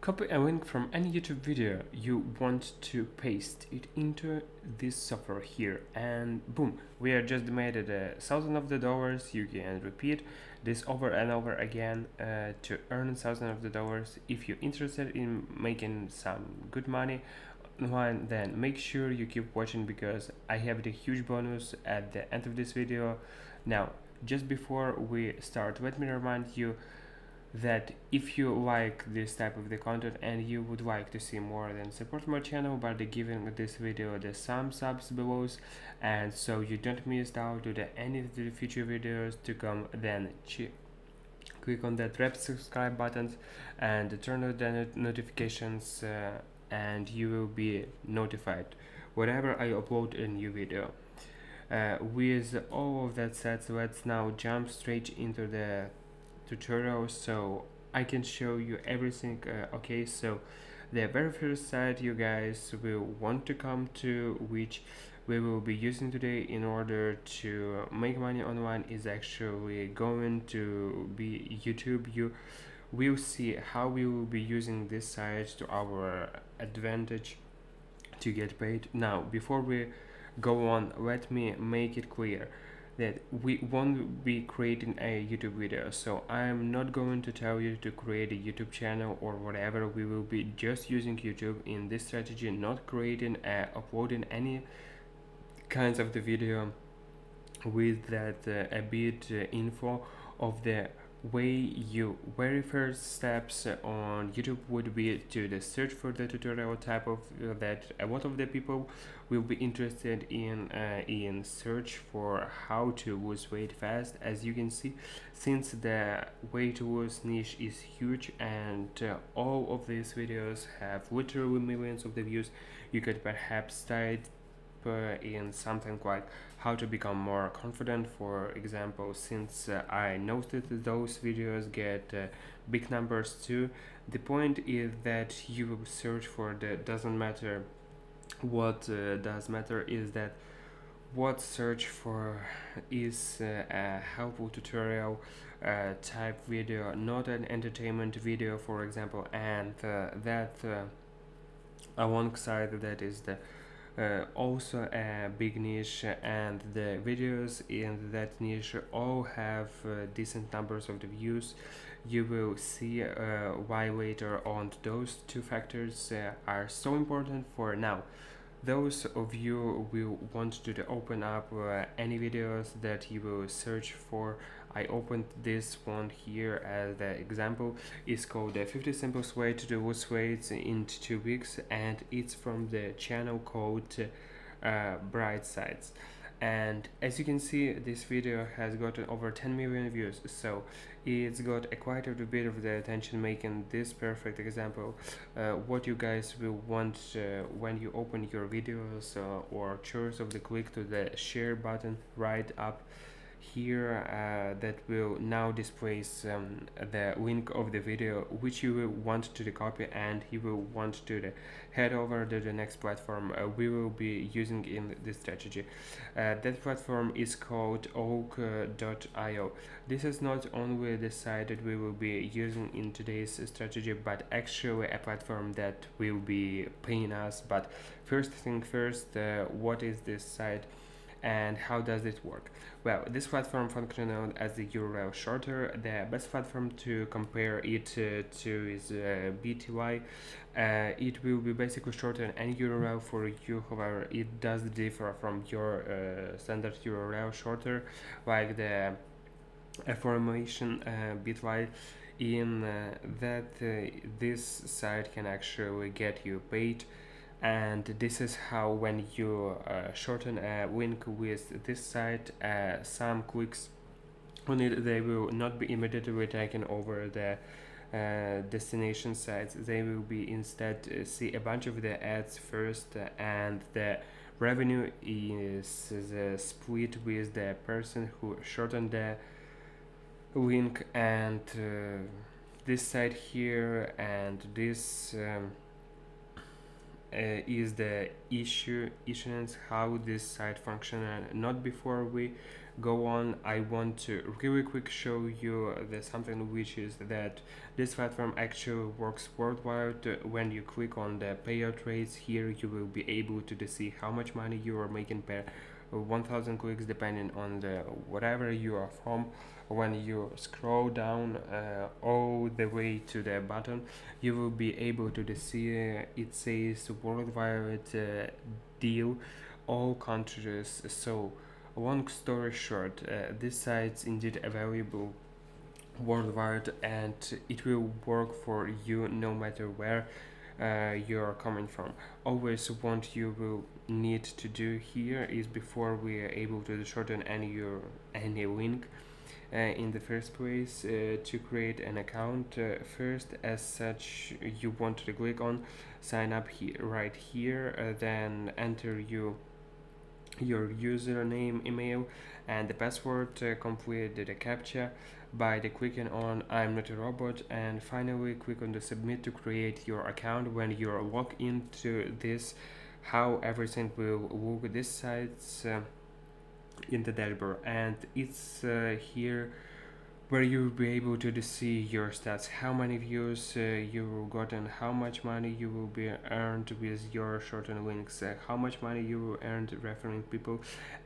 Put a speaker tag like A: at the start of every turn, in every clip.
A: Copy a link from any YouTube video you want to paste it into this software here, and boom, we are just made it $1,000. You can repeat this over and over again to earn $1,000. If you're interested in making some good money online, then make sure you keep watching because I have the huge bonus at the end of this video. Now, just before we start, let me remind you that if you like this type of the content and you would like to see more, then support my channel by giving this video the thumbs up below, and so you don't miss out to any of the future videos to come, then click on that red subscribe button and turn on the notifications and you will be notified whenever I upload a new video. With all of that said, so let's now jump straight into the tutorial so I can show you everything. Okay, so the very first site you guys will want to come to, which we will be using today in order to make money online, is actually going to be YouTube. You will see how we will be using this site to our advantage to get paid. Now, before we go on, let me make it clear that we won't be creating a YouTube video, so I'm not going to tell you to create a YouTube channel or whatever. We will be just using YouTube in this strategy, not creating uploading any kinds of the video with that a bit info of the way. You very first steps on YouTube would be to the search for the tutorial type of that a lot of the people will be interested in search for how to lose weight fast. As you can see, since the weight loss niche is huge and all of these videos have literally millions of the views, you could perhaps type in something like how to become more confident, for example, since I noticed that those videos get big numbers too. The point is that you search for the doesn't matter what does matter is that what search for is a helpful tutorial type video, not an entertainment video, for example, and that alongside that is the also a big niche, and the videos in that niche all have decent numbers of the views. You will see why later on. Those two factors are so important for now. Those of you will want to open up any videos that you will search for. I opened this one here as the example. It's called the 50 simplest way to lose weight in 2 weeks, and it's from the channel called Bright Sides. And as you can see, this video has gotten over 10 million views, so it's got quite a bit of the attention, making this perfect example what you guys will want when you open your videos or choose of the click to the share button right up here that will now displays the link of the video which you will want to copy, and you will want to head over to the next platform we will be using in this strategy. That platform is called oak.io. This is not only the site that we will be using in today's strategy, but actually a platform that will be paying us. But first thing first, what is this site and how does it work? Well, this platform functions known as the URL shorter. The best platform to compare it to is BTY. It will be basically shorten any URL for you. However, it does differ from your standard URL shorter, like the affirmation bitly, in that this site can actually get you paid. And this is how, when you shorten a link with this site, some clicks on it, they will not be immediately taken over the destination sites. They will be instead see a bunch of the ads first, and the revenue is split with the person who shortened the link. And this site here and this is the issuance, how this site function. And not before we go on, I want to really quick show you the something, which is that this platform actually works worldwide. When you click on the payout rates here, you will be able to see how much money you are making per 1000 clicks, depending on the whatever you are from. When you scroll down all the way to the bottom, you will be able to see it says worldwide deal, all countries. So long story short, this site's indeed available worldwide, and it will work for you no matter where you're coming from. Always what you will need to do here is, before we are able to shorten any link in the first place, to create an account. First, as such, you want to click on sign up here, right here, then enter your username, email, and the password. Complete the captcha by the clicking on I'm not a robot, and finally click on the submit to create your account. When you're logged into this, how everything will look. This site's in the dashboard, and it's here where you will be able to see your stats, how many views you got, and how much money you will be earned with your shortened links, how much money you will earn referring people.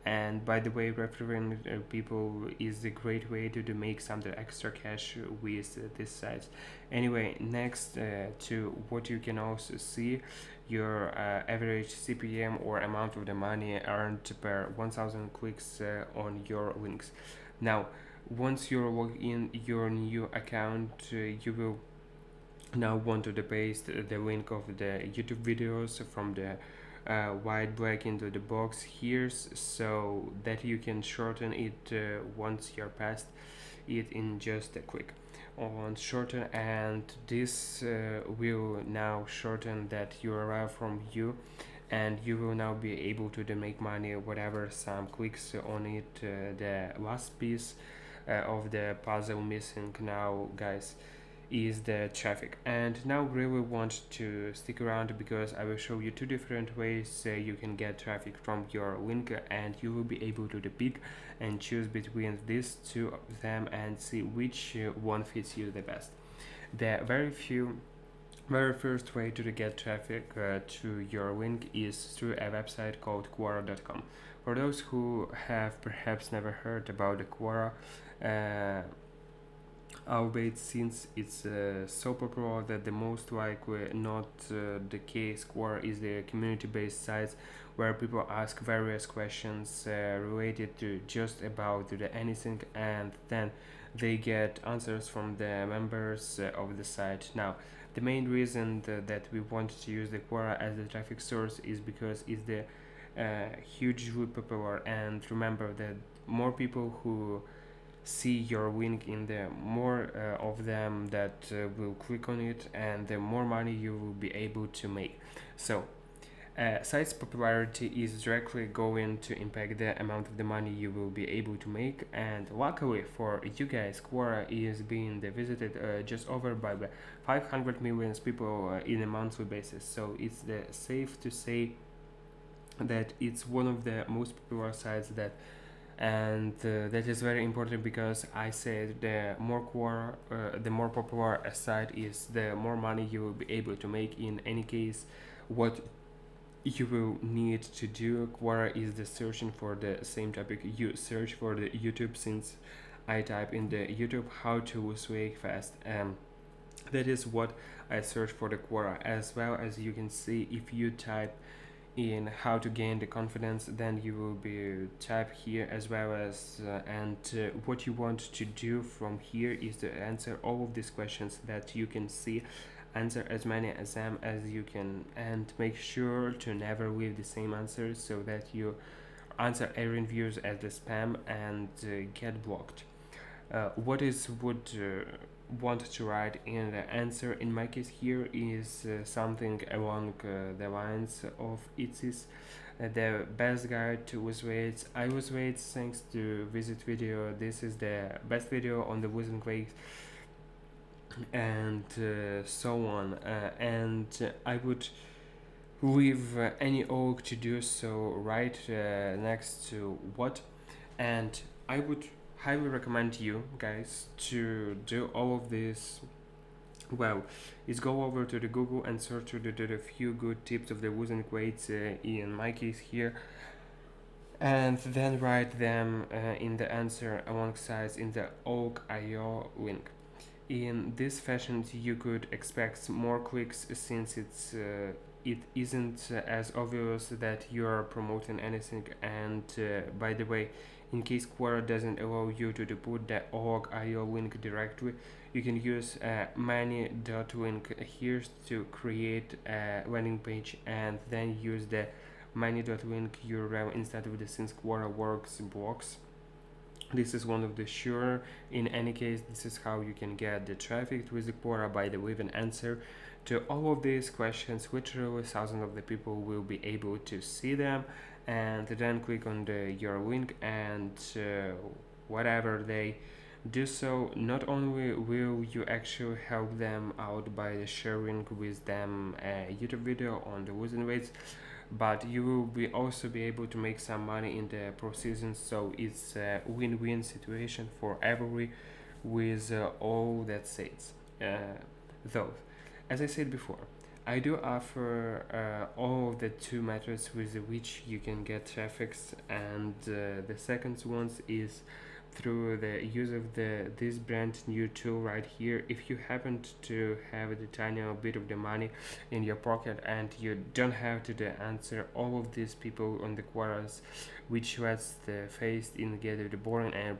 A: And by the way, referring people is a great way to make some extra cash with this site. Anyway, next to what you can also see your average CPM, or amount of the money earned per 1000 clicks on your links. Now, once you're logged in your new account, you will now want to paste the link of the YouTube videos from the white black into the box here, so that you can shorten it once you're past it in just a click on shorten. And this will now shorten that URL from you, and you will now be able to make money whatever some clicks on it. The last piece of the puzzle missing now, guys, is the traffic. And now really want to stick around, because I will show you two different ways you can get traffic from your link, and you will be able to pick and choose between these two of them and see which one fits you the best. The very first way to get traffic to your link is through a website called Quora.com. For those who have perhaps never heard about the Quora, albeit since it's so popular that the most likely not the case, Quora is the community-based site where people ask various questions related to just about anything, and then they get answers from the members of the site. Now, the main reason that we want to use the Quora as the traffic source is because it's the hugely popular, and remember that more people who see your link in, the more of them that will click on it, and the more money you will be able to make. So site's popularity is directly going to impact the amount of the money you will be able to make. And luckily for you guys, Quora is being visited just over by 500 million people in a monthly basis, so it's safe to say that it's one of the most popular sites that. And that is very important, because I said the more Quora, the more popular a site is, the more money you will be able to make. In any case, what you will need to do, Quora is the searching for the same topic you search for the YouTube. Since I type in the YouTube how to lose weight fast, that is what I search for the Quora. As well as you can see, if you type in how to gain the confidence, then you will be type here as well as what you want to do from here is to answer all of these questions that you can see. Answer as many as them as you can, and make sure to never leave the same answers, so that you answer error views as the spam and get blocked. What is would want to write in the answer in my case here is something along the lines of it's the best guide to lose weight. I lose weight thanks to visit video. This is the best video on the losing weight, and so on. And I would leave any org to do so right next to what, and I would highly recommend you guys to do all of this. Well, is go over to the Google and search for the few good tips of the wooden weights in my case here, and then write them in the answer alongside in the org.io link. In this fashion, you could expect more clicks since it isn't as obvious that you are promoting anything. And by the way, in case Quora doesn't allow you to put the org.io link directly, you can use money.link here to create a landing page and then use the money.link URL instead of the since Quora works blocks. This is one of the sure. In any case, this is how you can get the traffic with the Quora by the leaving answer to all of these questions. Literally thousands of the people will be able to see them and then click on your link, and whatever they do so, not only will you actually help them out by sharing with them a YouTube video on the losing weights, but you will also be able to make some money in the processing. So it's a win-win situation for every with all that says. Though, as I said before, I do offer all of the two methods with which you can get traffics, and the second one is through the use of this brand new tool right here. If you happen to have the tiny bit of the money in your pocket and you don't have to answer all of these people on the Quoras, which lets the face in get the boring and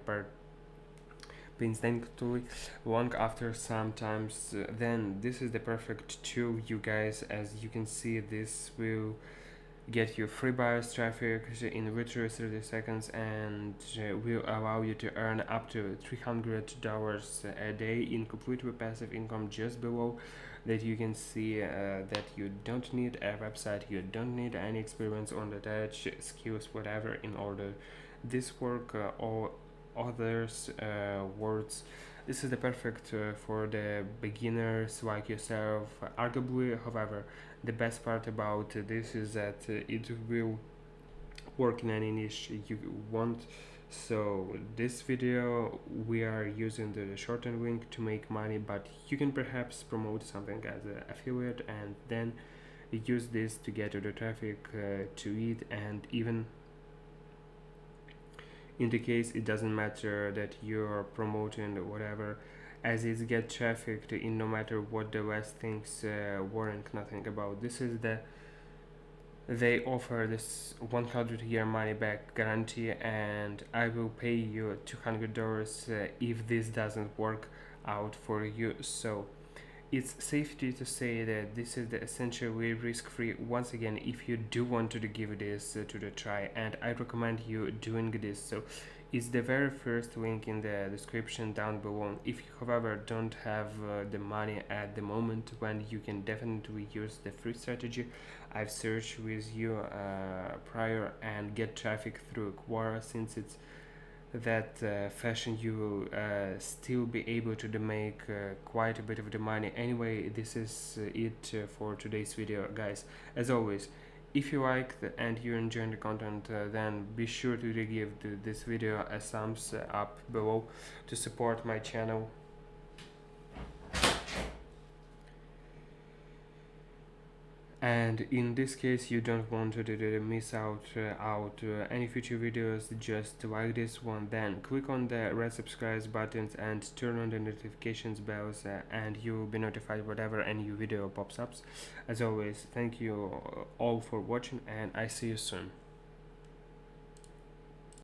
A: instinctively long after sometimes, then this is the perfect tool, you guys. As you can see, this will get you free buyers traffic in literally 30 seconds and will allow you to earn up to $300 a day in completely passive income. Just below that you can see that you don't need a website, you don't need any experience on the touch skills whatever in order this work or others words. This is the perfect for the beginners like yourself. Arguably, however, the best part about this is that it will work in any niche you want. So this video we are using the shorten link to make money, but you can perhaps promote something as an affiliate and then use this to get the traffic to it. And even in the case it doesn't matter that you're promoting whatever, as it get traffic in no matter what the West thinks warrant nothing about. This is they offer this 100-year money back guarantee, and I will pay you $200 if this doesn't work out for you. So it's safety to say that this is the essentially risk-free. Once again, if you do want to give this to the try, and I recommend you doing this, so it's the very first link in the description down below. If you however don't have the money at the moment, when you can definitely use the free strategy I've searched with you prior and get traffic through Quora, since it's that fashion you will still be able to make quite a bit of the money. Anyway, this is it for today's video, guys. As always, if you liked and you enjoyed the content, then be sure to give this video a thumbs up below to support my channel. And in this case you don't want to miss out any future videos just like this one, then click on the red subscribe buttons and turn on the notifications bells and you will be notified whenever a new video pops up. As always, thank you all for watching and I see you soon.